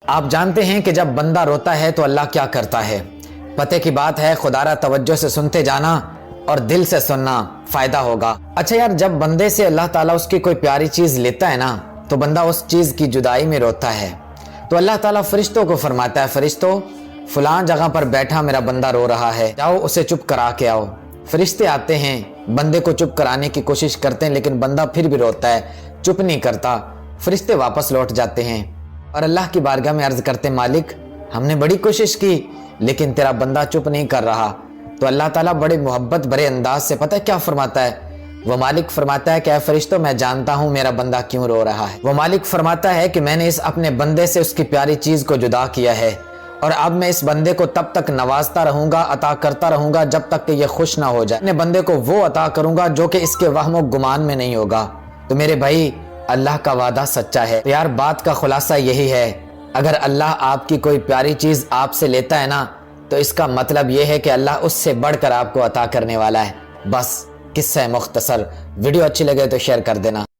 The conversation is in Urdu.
آپ جانتے ہیں کہ جب بندہ روتا ہے تو اللہ کیا کرتا ہے؟ پتے کی بات ہے، خدارہ توجہ سے سنتے جانا اور دل سے سننا فائدہ ہوگا۔ اچھا یار، جب بندے سے اللہ تعالیٰ اس کی کوئی پیاری چیز لیتا ہے نا تو بندہ اس چیز کی جدائی میں روتا ہے، تو اللہ تعالیٰ فرشتوں کو فرماتا ہے، فرشتوں فلاں جگہ پر بیٹھا میرا بندہ رو رہا ہے، جاؤ اسے چپ کرا کے آؤ۔ فرشتے آتے ہیں، بندے کو چپ کرانے کی کوشش کرتے ہیں، لیکن بندہ پھر بھی روتا ہے، چپ نہیں کرتا۔ فرشتے واپس لوٹ جاتے ہیں اور اللہ کی بارگاہ میں عرض کرتے، مالک ہم نے بڑی کوشش کی لیکن تیرا بندہ چپ نہیں کر رہا۔ تو اللہ تعالیٰ بڑے محبت بڑے انداز سے پتہ کیا فرماتا ہے؟ وہ مالک فرماتا ہے کہ اے فرشتوں، میں جانتا ہوں میرا بندہ کیوں رو رہا ہے۔ وہ مالک فرماتا ہے کہ میں نے اس اپنے بندے سے اس کی پیاری چیز کو جدا کیا ہے، اور اب میں اس بندے کو تب تک نوازتا رہوں گا، عطا کرتا رہوں گا جب تک کہ یہ خوش نہ ہو جائے۔ اپنے بندے کو وہ عطا کروں گا جو کہ اس کے وہم و گمان میں نہیں ہوگا۔ تو میرے بھائی، اللہ کا وعدہ سچا ہے۔ تو یار بات کا خلاصہ یہی ہے، اگر اللہ آپ کی کوئی پیاری چیز آپ سے لیتا ہے نا تو اس کا مطلب یہ ہے کہ اللہ اس سے بڑھ کر آپ کو عطا کرنے والا ہے۔ بس قصہ مختصر۔ ویڈیو اچھی لگے تو شیئر کر دینا۔